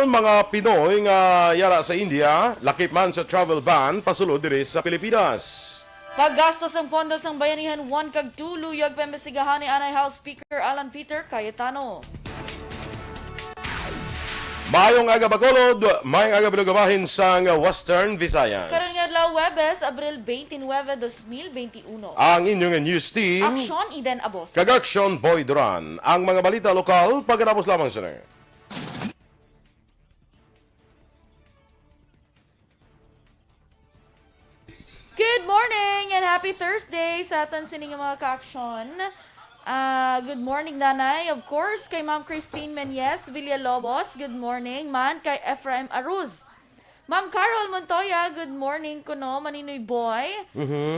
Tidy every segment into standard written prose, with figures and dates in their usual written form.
mga Pinoy nga yara sa India, lakip man sa travel ban, pasulod diri sa Pilipinas. Paggastos ng pondo sang bayanihan 1 kag 2 luyag paimbestigahan ni Anay House Speaker Alan Peter Cayetano. Mayong aga Bacolod, may aga binugabahin sang Western Visayas. Karon nga adlaw Webes, Abril 29, 2021. Ang inyong news team, Aksyon Eden Abos. kag Aksyon Boy Duran. Ang mga balita lokal, pagkatapos lamang sila. Good morning and happy Thursday sa aton sining mga ka-aksyon. Good morning, Nanay. Of course, kay Ma'am Christine Menyes Villalobos. Good morning, man. Kay Ephraim Aruz. Ma'am Carol Montoya, good morning kuno, Maninoy Boy.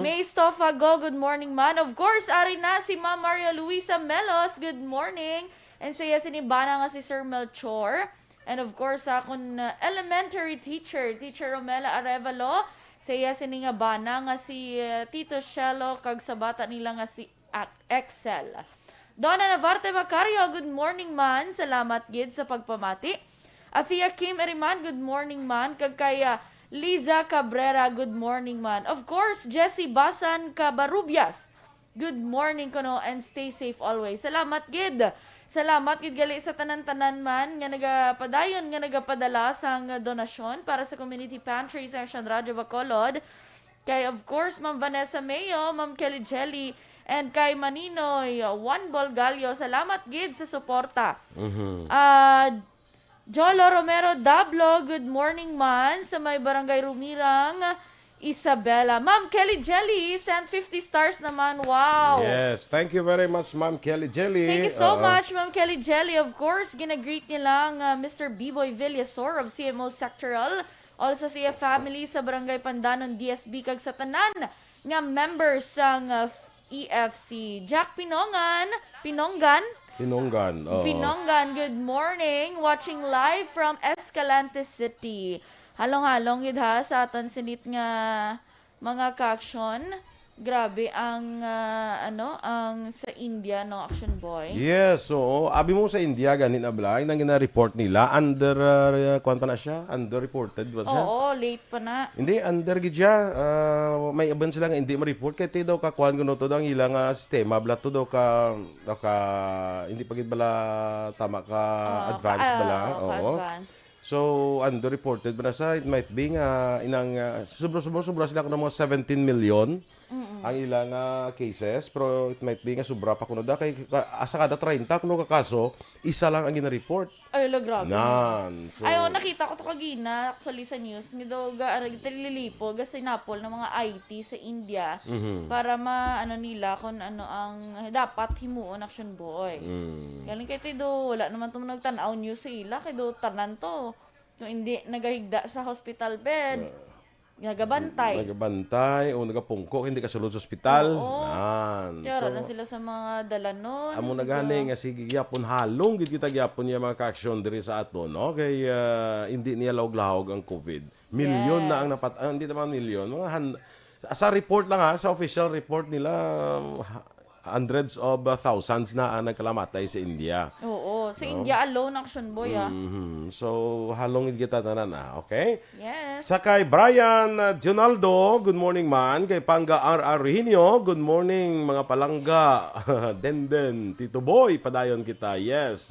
May Stofago, good morning, man. Of course, ari na si Ma'am Maria Luisa Melos, good morning. And saya sinibana nga si Sir Melchor. And of course, akong elementary teacher, Teacher Romela Arevalo. Saya sininga bana nga si Tito Shelo kag sa bata nila nga si Excel. Donna Navarte Macario, good morning man. Salamat gid sa pagpamati. Athea Kim Eriman, good morning man. Kag kaya Liza Cabrera, good morning man. Of course, Jessie Basan Cabarubias, good morning kuno and stay safe always. Salamat gid. Salamat gid gali sa tanan-tanan man nga nagapadayon nga nagapadala sang donasyon para sa community pantry sa Aksyon Radyo Bacolod. Kay of course Ma'am Vanessa Mayo, Ma'am Kelly Jelly, and kay Maninoy Juan Bolgalio. Salamat gid sa suporta. Jolo Romero Dablo, good morning man sa may barangay Rumirang, Isabela. Ma'am Kelly Jelly sent 50 stars naman. Wow. Yes, thank you very much, Ma'am Kelly Jelly. Thank you so much, Ma'am Kelly Jelly. Of course, ginagreet niya lang Mr. B-Boy Villasor of CMO Sectoral. Also siya family sa Barangay Pandanon, DSB, kag sa tanan nga members sang EFC. Jack Pinongan, Pinonggan. good morning. Watching live from Escalante City. Halong-halong yun ha sa aton sinit nga mga ka-aksyon. Grabe ang ang sa India no Action Boy. Yes, so abi mo sa India ganit na blay nang gina-report nila under kwan pa na siya, under-reported ba siya? Oo, late pa na. Hindi under gid siya. May aban sila nga hindi ma-report kay ti daw ka kwan kuno to daw ang ilang sistema bla to daw ka hindi pa gid bala tama ka advance bala. Oo. So, under-reported ba na siya? It might be nga, sobra sila ko ng mga 17 million ang ilang cases. Pero it might be nga, sobra pa kuno da. Kay asa kada 30, kuno ka kaso, isa lang ang gina-report. Ay, grabe. Nan. So, Ay, nakita ko to kagina, actually sa news, nga daw talilipo, sinapol ng mga IT sa India para nila kung ano ang dapat himuon Action Boy. Galing kay do wala naman to nagtanaw news sa ila, kay do tanan to. Kung hindi nagahigda sa hospital bed, nagabantay o nagapungkok, hindi ka sulod sa ospital. Nan. Kaya na sila sa mga dalanon. Amo nagani nga sige gyapon halong gid kita gyapon niya mga ka-aksyon diri sa ato no kay hindi niya lawog-lahog ang COVID. Milyon na ang hindi naman milyon, mga sa report lang sa official report nila hundreds of thousands na ang nagkalamatay sa India. Oo, sa India alone Action Boy So halong kita tanan okay? Yes. Sa kay Brian Jonaldo, good morning man. Kay Panga R.R. Rehinio, good morning mga palangga. Denden, Tito Boy, padayon kita. Yes.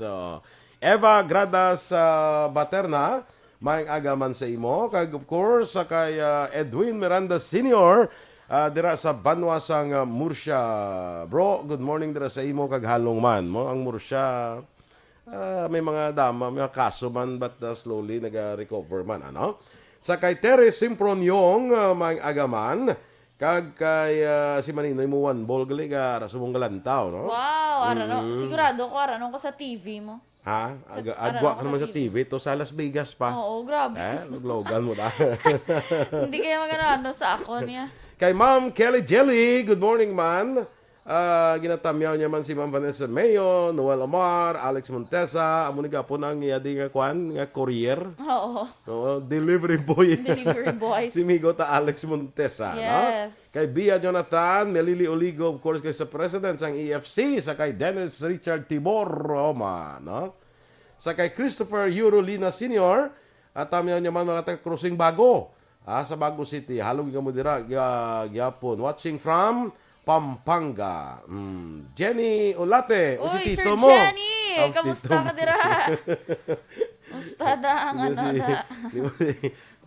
Eva Gradas Baterna, may agaman sa imo. Kag of course, sa kay Edwin Miranda Sr., dira sa Banwa sang Murcia. Bro, good morning dira sa imo kag halong man mo ang Murcia. May mga dama, may mga kaso man but slowly naga-recover man ano. Sa kay Terry Simpronyong may agaman kag kay si Maninoy mo one ball gali ga rasumong galantaw no. Wow, sigurado ko ko sa TV mo. Ha? Agwa ka naman sa TV to sa Las Vegas pa. Oo, grabe. Naglogan mo da. Hindi kaya magana sa ako niya. Kay Ma'am Kelly Jelly, good morning man. Ginatamyaw niya man si Ma'am Vanessa Mayo, Noel Omar, Alex Montesa, amo ni gapon ang iyadi nga kwan nga courier. Oo, delivery boy. Delivery boy. Si Migo ta Alex Montesa, yes. No? Kay Bia Jonathan, Melili Oligo, of course kay sa president sang EFC, sa kay Dennis Richard Tibor Roma, no? Sa kay Christopher Eurolina Sr. At tamiyaw niya man mga taga-crossing Bago. Sa Bago City. Halong ka mo dira. Gyapon. Watching from Pampanga. Jenny Olate. O Uy, si Sir Tito mo. Jenny! Kamusta ka dira? Mustada ang ano na.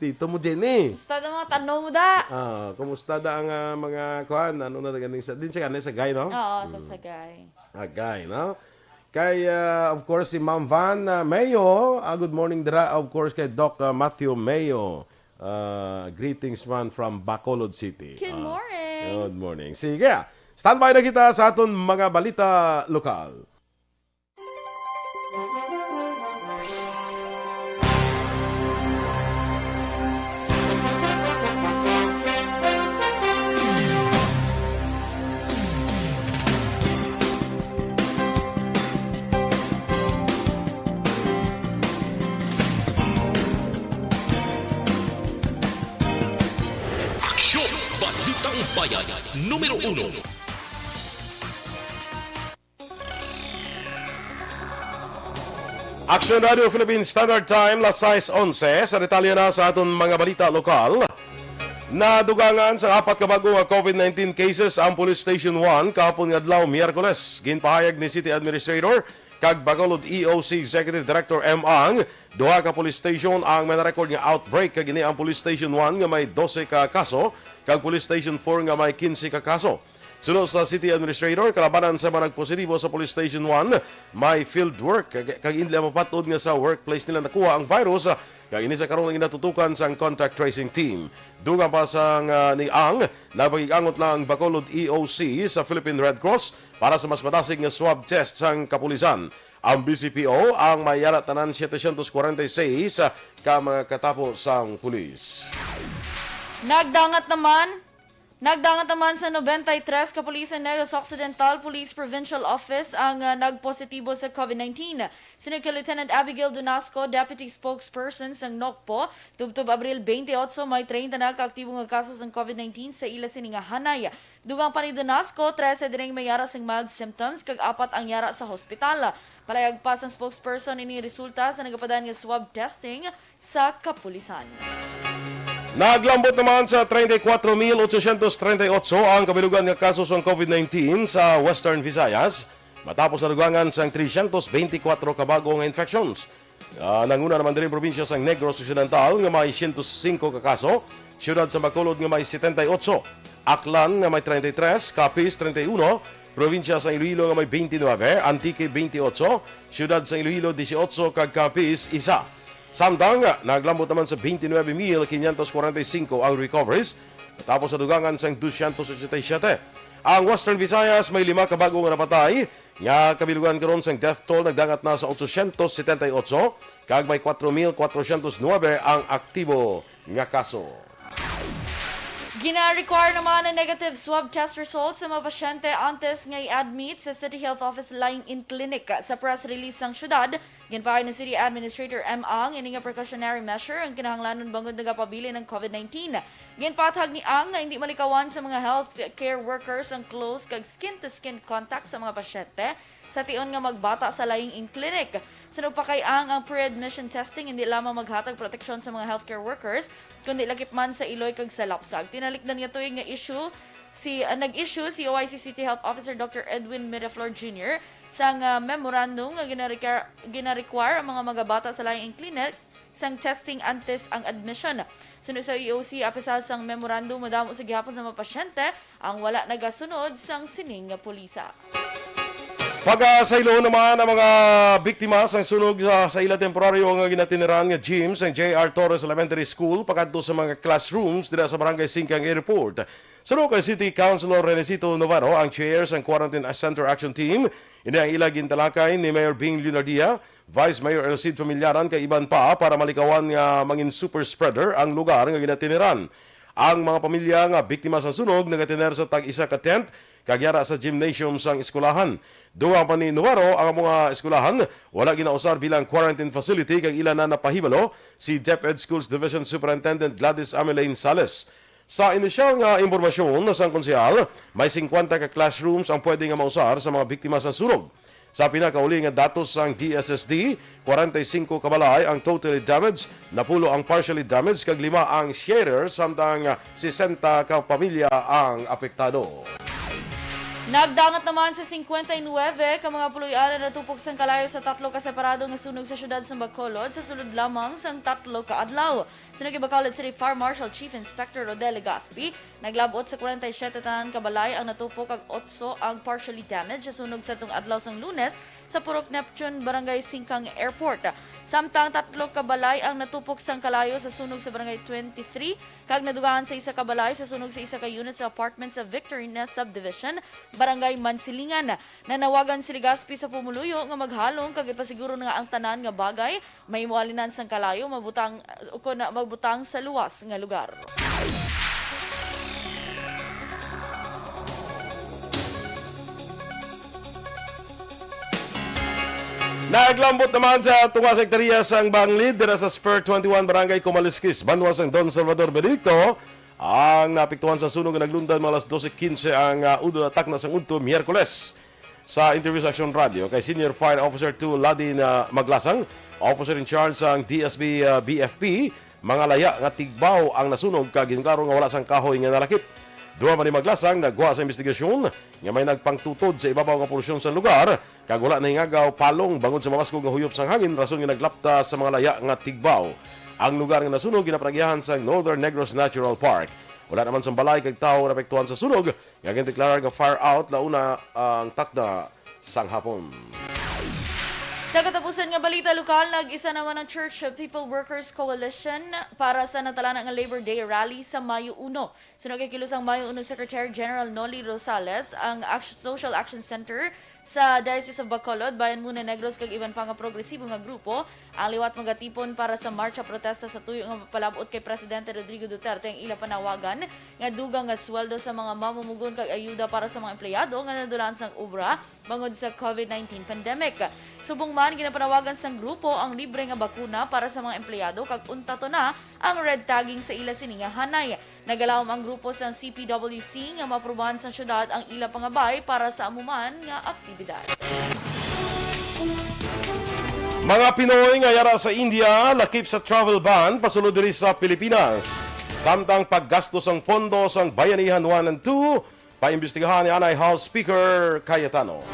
Tito mo, Jenny. Mustada mga tanong mo da. Kumusta da ang mga kuhan? Ano na ganing sa din sa kanila sa Gay, no? Oo, sa Sagay. Gay, no? Kay of course si Ma'am Van Mayo. Good morning dira of course kay Doc Matthew Mayo. Greetings man from Bacolod City. Good morning. Good morning. Sige. Standby na kita sa aton mga balita lokal. Aksyon! Balitang Bayan, numero 1. Aksyon Radio Philippine Standard Time, las 6:11. Sa detalye na sa aton mga balita lokal. Nadugangan sa 4 ka bagong COVID-19 cases ang Police Station 1 kahapon nga adlaw Miyerkules. Ginpahayag ni City Administrator kag Bacolod EOC Executive Director M. Ang, duha ka police station ang may na-record nga outbreak kag ini ang Police Station 1 nga may 12 ka kaso kag Police Station 4 nga may 15 ka kaso. Sunod sa City Administrator, kalabanan sa mga nagpositibo sa Police Station 1, may field work kag hindi mapatod nga sa workplace nila nakuha ang virus kag ini sa karon nga natutukan sa contact tracing team. Dugang pa sa ni Ang, napagigangot na ang Bacolod EOC sa Philippine Red Cross para sa mas madasig nga swab test sang kapulisan. Ang BCPO ang mayara tanan 746 ka mga katapo sang pulis. Nagdangat naman sa 93 Kapulisan Negros Occidental Police Provincial Office ang nagpositibo sa COVID-19. Sinigka Lieutenant Abigail Donasco, Deputy Spokesperson sang NOCPO, tubtob Abril 28, may 30 na kaaktibo nga kaso sang COVID-19 sa ila sininga hanay. Dugang pa ni Donasco, 13 dineng may yara sang mild symptoms, kag 4 ang yara sa hospital. Palayag pa sang spokesperson ini resulta sa nagapadaan nga swab testing sa kapulisan. Naglambot naman sa 34,838 ang kabilugan nga kaso ng COVID-19 sa Western Visayas matapos nadugangan sa 324 kabagong infections. Nanguna naman din probinsya sa Negros Occidental nga may 105 ka kaso, siyudad sa Bacolod nga may 78, Aklan nga may 33, Capiz 31, probinsya sa Iloilo nga may 29, Antique 28, siyudad sa Iloilo 18 kag Capiz 1. Samtang, naglambot naman sa 29,545 ang recoveries tapos sa dugangan sa 287. Ang Western Visayas may 5 kabagong napatay nga kabilugan karon sa death toll nagdangat na sa 878 kag may 4,409 ang aktibo nga kaso. Gina-require naman ang negative swab test results sa mga pasyente antes nga i-admit sa City Health Office lying-in clinic. Sa press release ng syudad, ginpahay ng City Administrator M. Ang, ini nga precautionary measure ang kinahanglanon bangod nagapabili ng COVID-19. Ginpatag ni Ang na hindi malikawan sa mga healthcare workers ang close kag skin-to-skin contact sa mga pasyente sa tion nga magbata sa lying-in clinic. Sunod pa kay ang pre-admission testing hindi lamang maghatag proteksyon sa mga healthcare workers, kundi lakip man sa iloy kag sa lapsag. Tinalikdan nga tuig nga nag-issue si OIC City Health Officer Dr. Edwin Miraflor Jr. sang memorandum nga gina-require ang mga magabata sa lying-in clinic sang testing antes ang admission. Sunod sa EOC, apisal sang memorandum madamo sa gihapon sa mga pasyente ang wala nagasunod sang sining nga pulisa. Pag-saylo naman ang mga biktima sa sunog sa ila temporaryo nga ginatiniran nga gym sa J.R. Torres Elementary School pagkadto sa mga classrooms dira sa Barangay Singkang Airport. Sunod kay City Councilor Renesito Novaro ang chair sa Quarantine Center Action Team. Ini ang ila gintalakay ni Mayor Bing Leonardia, Vice Mayor Elcid Familiaran kay iban pa para malikawan nga mangin super spreader ang lugar nga ginatiniran. Ang mga pamilya nga biktima sa sunog nagatiner sa tag-isa ka tent kagyara sa gymnasium sang eskulahan. Duwa pa ni Numero ang mga eskulahan wala ginausar bilang quarantine facility kag ila na napahibalo si DepEd Schools Division Superintendent Gladys Amelane Sales. Sa inisyal nga impormasyon sa konsehal, may 50 ka classrooms ang pwede nga mausar sa mga biktima sa sunog. Sa pinakauli nga datos sang DSSD, 45 kabalay ang totally damaged, napulo ang partially damaged, kag 5 ang sharer, samtang 60 ka pamilya ang apektado. Nagdangat naman sa 59 ka mga puloy-ana na tupok sang kalayo sa 3 ka separado nga sunog sa syudad sa Bacolod sa sulod lamang sang 3 ka adlaw. Sunog Bacolod City Fire Marshal Chief Inspector Rodel Legaspi, naglabot sa 47 tanan ka balay ang natupok kag 8 ang partially damaged sa sunog sa tung adlaw sang Lunes sa Purok Neptune, Barangay Singkang Airport. Samtang 3 ka balay ang natupok sang kalayo sa sunog sa Barangay 23, kag nadugaan sa 1 ka balay sa sunog sa 1 ka unit sa apartment sa Victorina Subdivision, Barangay Mansilingan. Nanawagan si Legaspi sa pumuluyo nga maghalong kag ipasiguro nga ang tanan nga bagay may mualinan sang kalayo magbutang sa luwas nga lugar. Naglambot naman sa tunga sektorya sang Banglid dira sa Spur 21 Barangay Comaliskis, Banwa sang Don Salvador Benedicto. Ang napiktuhan sa sunog na naglundan mga alas 12:15 ang udo atak na sang udto Miyerkules. Sa interview sa Aksyon Radio kay Senior Fire Officer 2 Ladin Maglasang, officer in charge sang DSB BFP, mga laya nga tigbaw ang nasunog kag ginklaro nga wala sang kahoy nga nalakip. Duha man ni Maglasang nagwa sa investigasyon nga may nagpangtutod sa ibabaw nga polusyon sa lugar kag wala nahingagaw palong bangod sa mamaskog nga huyop sang hangin rason nga naglapta sa mga laya nga tigbaw. Ang lugar nga nasunog ginapragyahan sa Northern Negros Natural Park. Wala naman sa balay kag tawo na apektuhan sa sunog nga gindeklarar nga fire out launa ang takda sang hapon. Sa katapusan nga balita lokal, nag-isa naman ang Church of People Workers Coalition para sa natalana nga Labor Day Rally sa Mayo 1. Sunog kay kilusang Mayo 1 Secretary General Noli Rosales ang Social Action Center sa Diocese of Bacolod, Bayan muna Negros kag iban pa nga progresibo nga grupo ang liwat magatipon para sa marcha protesta sa tuyo nga palabot kay Presidente Rodrigo Duterte ang ila panawagan nga dugang nga sweldo sa mga mamumugon kag ayuda para sa mga empleyado nga nadulaan sang obra bangod sa COVID-19 pandemic. Subong man ginapanawagan sang grupo ang libre nga bakuna para sa mga empleyado kag unta to na ang red tagging sa ila sini nga hanay. Nagalawom ang grupo sa CPWC nga maaprubahan sa syudad ang ila pangabay para sa amuman nga aktibidad. Mga Pinoy nga yara sa India lakip sa travel ban pasulod diri sa Pilipinas. Samtang paggastos ang pondo sang Bayanihan 1 and 2, paimbestigahan ni Anay House Speaker Cayetano.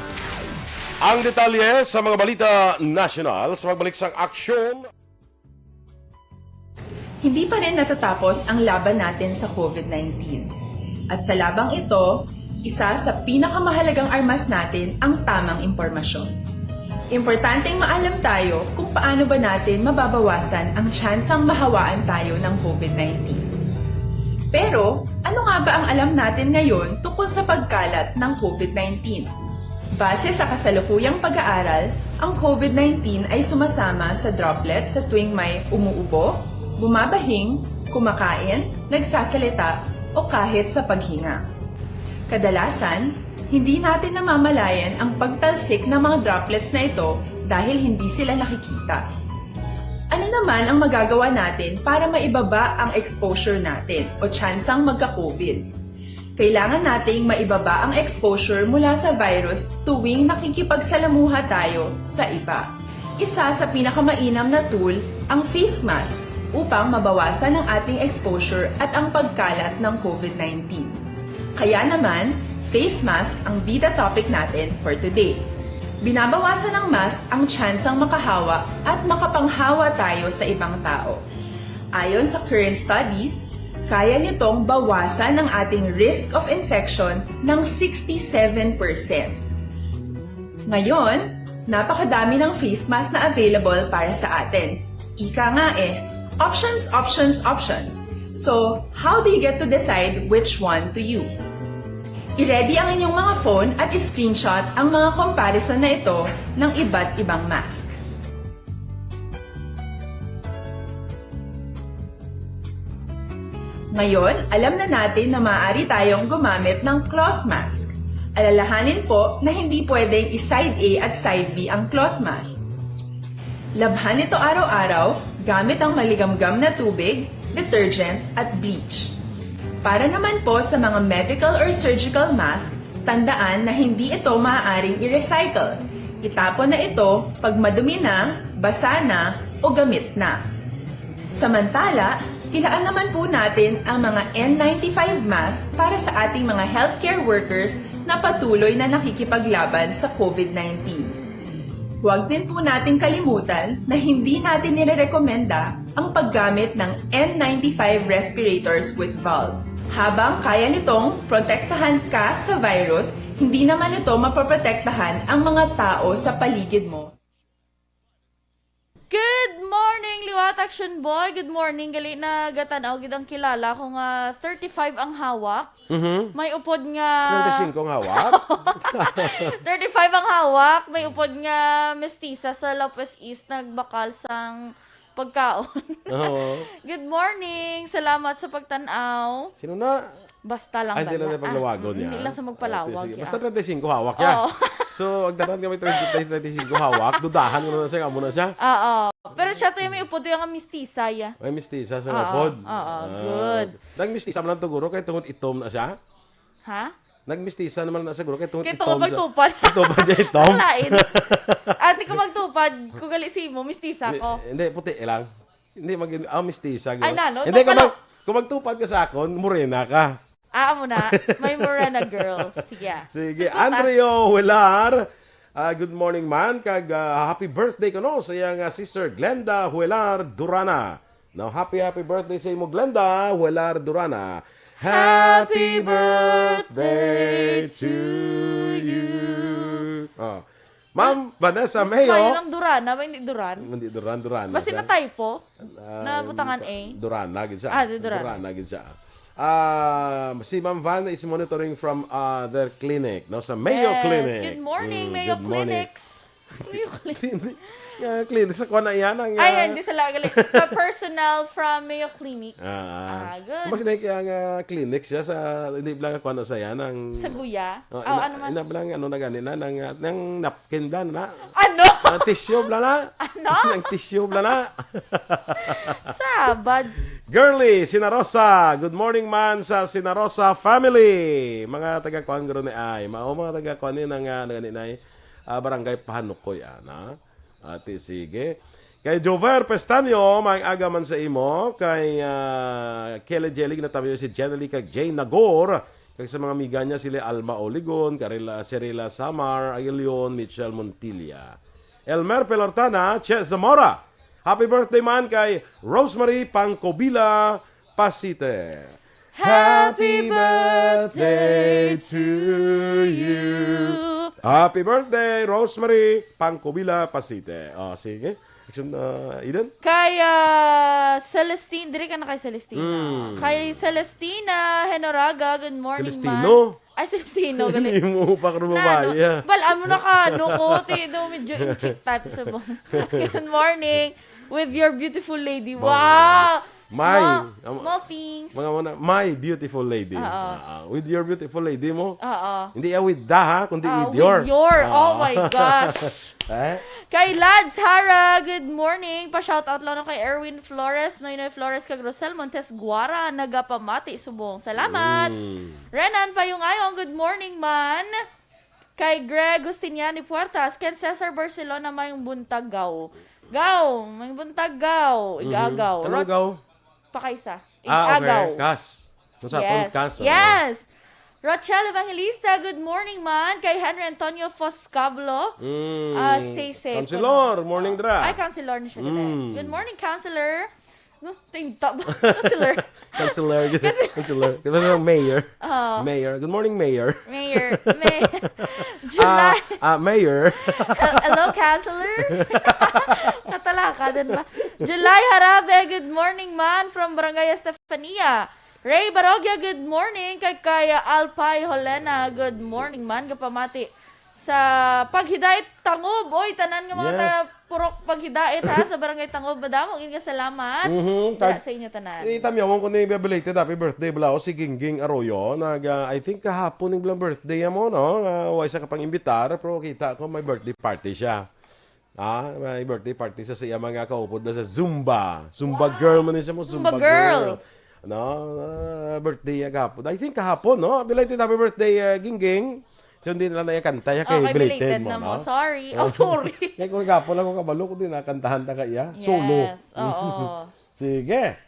Ang detalye sa mga balita national sa magbalik sang aksyon. Hindi pa rin natatapos ang laban natin sa COVID-19. At sa labang ito, isa sa pinakamahalagang armas natin ang tamang impormasyon. Importanteng maalam tayo kung paano ba natin mababawasan ang tsansang mahawaan tayo ng COVID-19. Pero, ano nga ba ang alam natin ngayon tungkol sa pagkalat ng COVID-19? Base sa kasalukuyang pag-aaral, ang COVID-19 ay sumasama sa droplets sa tuwing may umuubo, bumabahing, kumakain, nagsasalita, o kahit sa paghinga. Kadalasan, hindi natin namamalayan ang pagtalsik ng mga droplets na ito dahil hindi sila nakikita. Ano naman ang magagawa natin para maibaba ang exposure natin o tsansang magka-COVID? Kailangan nating maibaba ang exposure mula sa virus tuwing nakikipagsalamuha tayo sa iba. Isa sa pinakamainam na tool ang face mask upang mabawasan ang ating exposure at ang pagkalat ng COVID-19. Kaya naman, face mask ang bida topic natin for today. Binabawasan ng mask ang tsansang makahawa at makapanghawa tayo sa ibang tao. Ayon sa current studies, kaya nitong bawasan ang ating risk of infection ng 67%. Ngayon, napakadami ng face mask na available para sa atin. Ika nga options, options, options. So, how do you get to decide which one to use? I-ready ang inyong mga phone at i-screenshot ang mga comparison na ito ng iba't ibang mask. Ngayon, alam na natin na maaari tayong gumamit ng cloth mask. Alalahanin po na hindi pwedeng i-side A at side B ang cloth mask. Labhan ito araw-araw gamit ang maligamgam na tubig, detergent at bleach. Para naman po sa mga medical or surgical mask, tandaan na hindi ito maaaring i-recycle. Itapon na ito pag madumi na, basa na, o gamit na. Samantala, ilaan naman po natin ang mga N95 mask para sa ating mga healthcare workers na patuloy na nakikipaglaban sa COVID-19. Huwag din po natin kalimutan na hindi natin nirerekomenda ang paggamit ng N95 respirators with valve. Habang kaya nitong protektahan ka sa virus, hindi naman ito mapoprotektahan ang mga tao sa paligid mo. Good morning, Liwat Action Boy. Good morning. Gali na gatanaw gid ang kilala ko nga 35 ang hawak. May upod nga 25 ang hawak. 35 ang hawak. May upod nga mestiza sa Lopez East nagbakal sang pagkaon. Oo. Good morning. Salamat sa pagtanaw. Sino na? Basta lang Hindi lang bala. na paglawagon niya. Hindi lang sa magpalawag. Sige. ya. Basta 35 hawak yan. Oo. So, agdanan kami 35 hawak. Dudahan mo na siya, amo na siya. Oo. Pero siya tayo may upod yung mestiza ya. May mistisa sa Oo, napod. oo, good. Nagmistisa man lang to guro kay tungod itom na siya. Ha? Nagmistisa naman na sa guro kay tungod Kaya itom. ito ko magtupad. Itom ba dyan itom? Alain. Ate ko magtupad, kung galisi mo, mistisa ko. Hindi, puti lang. Hindi mistisa. Ay, nano, Hindi, ito pala. kung magtupad ka sa akon, morena ka. Mo na. May Morena girl. Sige. Sige, Andreo Huelar. Good morning man. Happy birthday ko no sa iyang sister Glenda Huelar Durana. Now, happy birthday sa imo Glenda Huelar Durana. Happy birthday to you. Ma'am Vanessa Kayo Mayo. lang Duran. Ba hindi Duran? Hindi, Duran. Basta na typo. Na butangan A. Duran, lagi siya. Duran. Lagi siya. Si Ma'am Van is monitoring from their clinic, no, sa Mayo Yes. Clinic. Good morning, Mayo good morning. Clinics. Mayo Clinic. Clinic sa kona yan ang Ay, hindi sila galing. Personal from Mayo Clinic. Good. Mas na kaya clinic siya sa hindi lang kona sa yan ang Sa Guya. ina, Ano man? ina lang ano na ganina ng napkin blan na. Ano? Ang tissue blan na. Ano? Ng tissue blan na. Sabad. Girly, Sinarosa. Good morning man sa Sinarosa family. Mga taga-kuan garo ni ay. Mga taga-kuan ni ng ganinay. Barangay Pahanukoy ana. Ate sige. Kay Jover Pestanio, may agaman sa imo. Kay Kelly Jelig na tabi si Jenny kay Jane Nagor. Kay sa mga amiga niya sila Alma Oligon, Cirila Samar, Aguilion, Michelle Montilla. Elmer Pelortana, Che Zamora. Happy birthday man kay Rosemary Pangkobila Pasite. Happy birthday to you. Happy birthday, Rosemary Pangkobila Pasite. Sige. Action, Eden? Kay Celestine, dire ka na kay Celestina. Kay Celestina Henoraga, good morning, Celestino? man. Ay, Celestino, Hindi galing. mo pa karumabaya. Balaan mo na ka, ano ko, medyo in-chick type sa mo. Good morning, with your beautiful lady. Wow! Small things. My beautiful lady. With your beautiful lady mo? Hindi with the ha, kundi with With your. Oh my gosh. Eh? Kay Lads Hara, good morning. Pa-shoutout lang na kay Erwin Flores, Noynoy Flores, kag Rosel Montes Guara, nagapamati subong. Salamat. Renan Payungayong, good morning man. Kay Greg Gustiniani Puertas, Ken Cesar Barcelona, mayong buntag gaw. May buntag gaw. Igagaw. Ano gaw? Pakaysa. Okay. Igagaw. Kas. Kung sa atong kas. Yes. Rochelle Evangelista, good morning man. Kay Henry Antonio Foscablo. Stay safe. Councilor, morning dra. Ay, Councilor na siya. Good morning, Councilor. Tingtab. Councilor. Councilor. Diba sa mayor? Mayor. Good morning, mayor. Mayor. July. Mayor. Hello, Councilor. Katalaka din ba? July Harabe, good morning man from Barangay Estefania. Ray Barogya, good morning. Kay Alpay Holena, good morning man. Kapamati sa paghidait Tangob. Oy, tanan nga mga purok paghidait ha sa Barangay Tangob. Badamo, ka salamat. Dala sa inyo tanan. Itamyawan ko na i-belated happy birthday blau si Gingging Arroyo. I think kahapon yung bilang birthday mo, no? Huwag sa kapang imbitar, pero kita ko may birthday party siya. May birthday party sa siya mga kaupod na sa Zumba. Zumba girl man siya mo. Zumba girl. No, birthday kahapon. I think kahapon, no? Belated happy birthday, Gingging. So, hindi nila naikanta. Kay Okay, belated belated mo, na mo. no? Sorry. Oh, sorry. Kaya kung gapo lang ko kabalo ko din, nakantahan ta kaya. Solo. Yes, oo. Sige.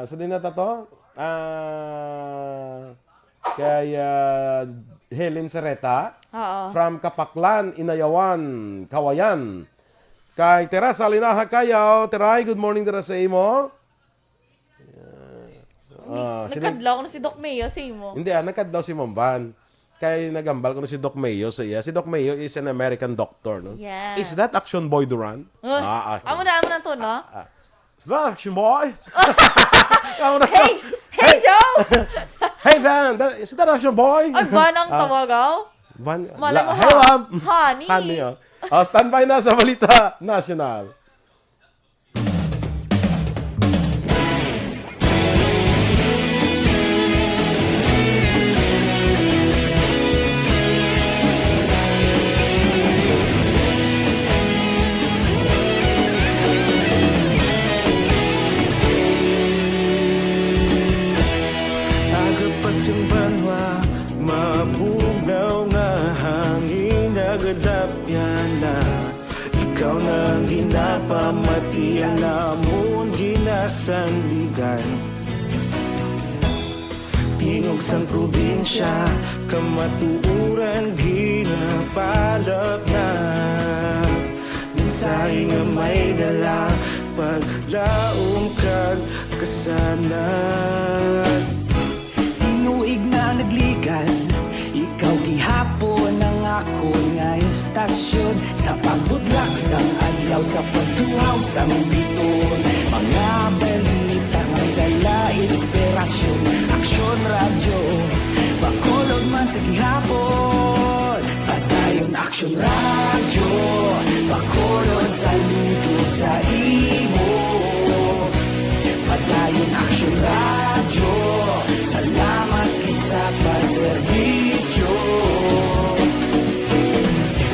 Sa din na to? Kay Helen Sereta. Oo. From Kapaklan, Inayawan, Kawayan. Kay Teresa Linaha Kayaw. Teray, good morning Tera sa imo. Nagkadlaw ko na si Doc Mayo sa imo. Hindi, nagkadlaw si Mamban. Kay nagambal ko na si Doc Mayo sa iya. Si Doc Mayo is an American doctor, no? Yes. Is that Aksyon Boy Duran? Amo na to, no? Is that Aksyon Boy? Hey, Joe! Hey, Van! Is that Aksyon Boy? Ay, Van ang tawagaw? Van, Malay mo, hey, Lab! Honey! Honey, oh. Standby na sa Balita National. Agapasang banwa, mabugnaw nga hangin nagadapyan na. Ikaw na ang ginapamatian namon ginasandigan. Tingog sang probinsya, kamatuuran ginapalap na. Mensahe nga may dala, paglaong kag kasanan. Tinuig na nagligan, ikaw gihapon ang ako nga istasyon. Sa pagbudlak sang adlaw, sa pagtuhaw sang biton. Mga balita nga dala inspirasyon. Aksyon radyo, bakolod man sa gihapon. Padayon Aksyon radyo, bakolod sa luto sa imo. Padayon Aksyon radyo, salamat sa pagserbisyo.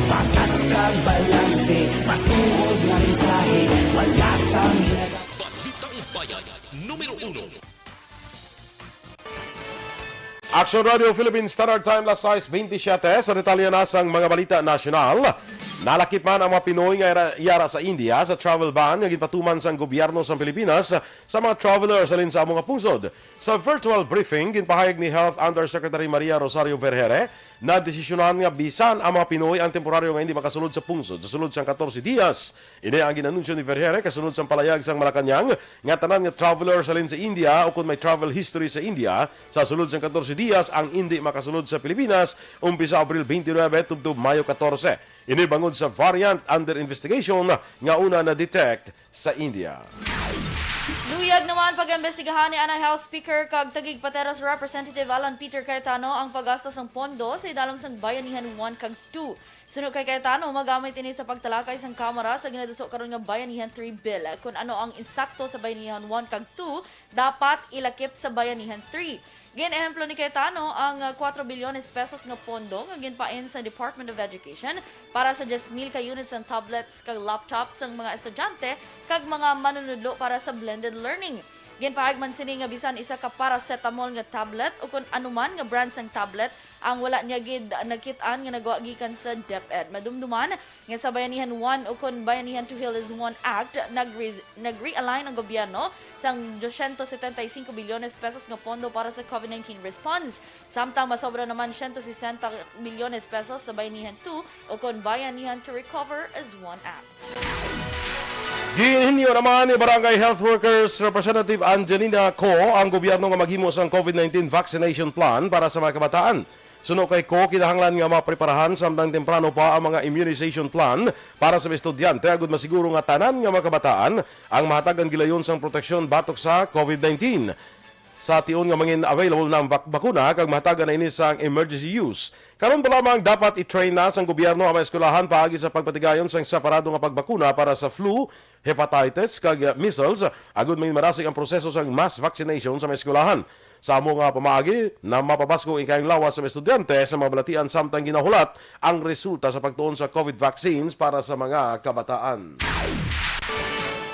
Patas kag balanse, patuod ng mensahe, wala sang Balitang Bayan, numero 1. Aksyon Radio Philippines Standard Time las 6:27 sa detalye na sang mga balita nasyonal. Nalakip man ang mga Pinoy nga yara sa India sa travel ban nga gipatuman sang gobyerno sa Pilipinas sa mga travelers alin sa among pungsod. Sa virtual briefing ginpahayag ni Health Undersecretary Maria Rosario Vergere na desisyonan nga bisan ang mga Pinoy ang temporaryo nga hindi makasulod sa pungsod sa sulod sang 14 dias. Ini ang ginanunsyo ni Vergere kasunod sang palayag sang Malacañang nga tanan nga travelers alin sa India o kung may travel history sa India sa sulod sang 14 dias ang hindi makasulod sa Pilipinas umpisa Abril 29 tubtob Mayo 14. Ini bangod sa variant under investigation nga una na detect sa India. Luyag naman pag-imbestigahan ni Ana House Speaker kag Taguig Pateros Representative Alan Peter Cayetano ang paggastos ng pondo sa idalom sang Bayanihan 1 kag 2. Sunod kay Cayetano, magamit ini sa pagtalakay sang Kamara sa ginadusok karon nga Bayanihan 3 bill. Kung ano ang insakto sa Bayanihan 1 kag 2, dapat ilakip sa Bayanihan 3. Gin-ehemplo ni Cayetano ang 4 bilyones pesos nga pondo nga ginpain sa Department of Education para sa 10,000 ka units ng tablets kag laptops ng mga estudyante kag mga manunudlo para sa blended learning. Ginpahayag man sini nga bisan isa ka paracetamol nga tablet o kung anuman nga brand sang tablet ang wala niya gid nagkit-an nga nagawa gikan sa DepEd. Madumduman nga sa Bayanihan 1 o kung Bayanihan 2 Hill is 1 Act nag-realign ang gobyerno sang 275 bilyones pesos nga pondo para sa COVID-19 response. Samtang masobra naman 160 bilyones pesos sa Bayanihan 2 o kung Bayanihan to Recover as 1 Act. Gihinyo naman ni Barangay Health Workers Representative Angelina Co ang gobyerno nga maghimo sang COVID-19 vaccination plan para sa mga kabataan. Suno kay Co, kinahanglan nga mapreparahan samtang temprano pa ang mga immunization plan para sa mga estudyante agud masiguro nga tanan nga mga kabataan ang mahatagan gilayon sang proteksyon batok sa COVID-19. Sa tion nga mangin available na ang bakuna kag mahatagan na ini sang emergency use. Karon pa lamang dapat i-train na sang gobyerno ang mga eskwelahan paagi sa pagpatigayon sang separado nga pagbakuna para sa flu, hepatitis kag measles agud may marasig ang proseso sang mass vaccination sa mga eskwelahan. Sa amo nga pamaagi na mapabasko ikayang lawas sa mga estudyante sa mga balatian samtang ginahulat ang resulta sa pagtuon sa COVID vaccines para sa mga kabataan.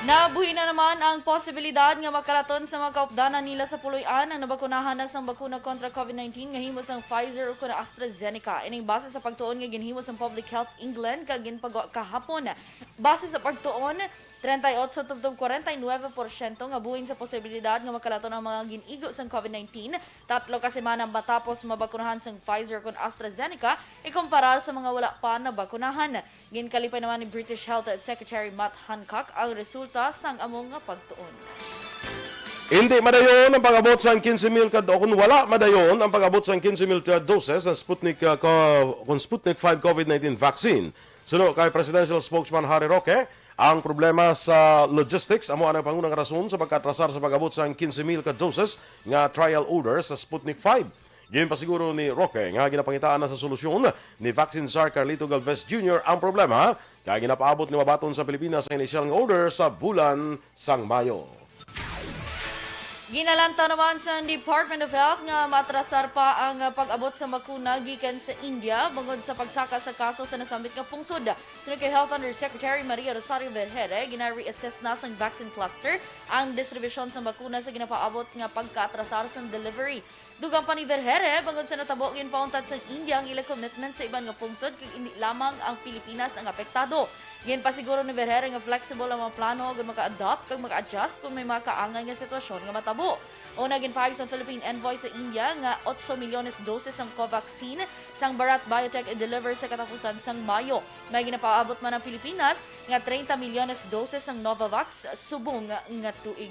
Nabuhi na naman ang posibilidad nga makalaton sa mga kaupdanan nila sa puloy-an ang nabakunahan na sang bakuna kontra COVID-19 nga himos ang Pfizer o kuna AstraZeneca. Ining base sa pagtuon nga ginhimos ang Public Health England kag ginpagawa kahapon. Base sa pagtuon, 38.49% nga buhing sa posibilidad nga makalaton ang mga ginigo sang COVID-19. 3 ka semana matapos mabakunahan sang Pfizer kon AstraZeneca ikumpara sa mga wala pa na bakunahan. Ginkalipay naman ni British Health Secretary Matt Hancock ang resulta sang among nga pagtuon. Hindi madayon ang pag-abot sa 15,000 kung wala madayon ang pag-abot sa 15,000 doses ng Sputnik 5 COVID-19 vaccine. Suno kay Presidential Spokesman Harry Roque, ang problema sa logistics amo ang pangunang rason sa pagkatrasar sa pag-abot sa 15,000 doses nga trial order sa Sputnik 5. Giyon pa siguro ni Roque nga ginapangitaan na sa solusyon ni Vaccine Czar Carlito Galvez Jr. ang problema kaya ginapaabot ni mabaton sa Pilipinas ang initial nga order sa bulan sang Mayo. Ginalanta naman sa Department of Health nga matrasar pa ang pag-abot sa bakuna gikan sa India bangod sa pagsaka sa kaso sa nasambit nga pungsod. Sino kay Health Undersecretary Maria Rosario Vergere, gina-reassess na sa vaccine cluster ang distribusyon sa bakuna sa ginapaabot nga pagkatrasar sa delivery. Dugang pa ni Vergere, bangod sa natabo ginpauntad sa India ang ilang commitment sa iban nga pungsod kay hindi lamang ang Pilipinas ang apektado. Gin pa siguro ni Vergere nga flexible ang mga plano kung maka-adopt kag maka-adjust kung may mga kaangay nga sitwasyon nga matabo. Una ginpahig sa Philippine Envoy sa India nga 8 milyones doses ang Covaxin sang Bharat Biotech i-deliver sa katapusan sang Mayo. May ginapaabot man ang Pilipinas nga 30 milyones doses ang Novavax subong nga tuig.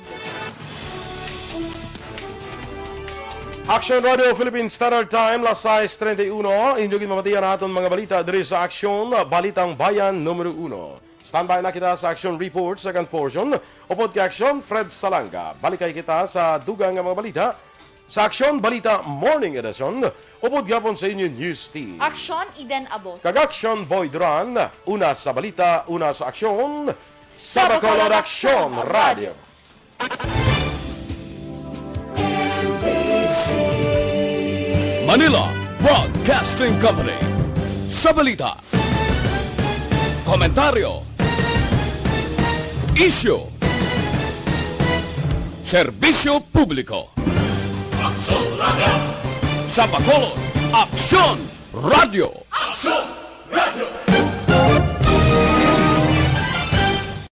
Aksyon Radio Philippine Standard Time, las 6:31. Inyong mamatiyan natin mga balita diri sa Aksyon, Balitang Bayan, Numero 1. Standby na kita sa Aksyon Report, second portion. Upod kay Aksyon, Fred Salanga. Balikay kita sa dugang mga balita sa Aksyon Balita Morning Edition. Upod gapon sa inyo News Team. Aksyon Iden Abos. Kag Aksyon Boy Duran, una sa balita, una sa Aksyon, sa Bacolod Aksyon Radio. Manila Broadcasting Company. Sa balita, komentaryo, isyu, serbisyo publiko. Aksyon Radio. Sa Bacolod, Aksyon Radio. Aksyon!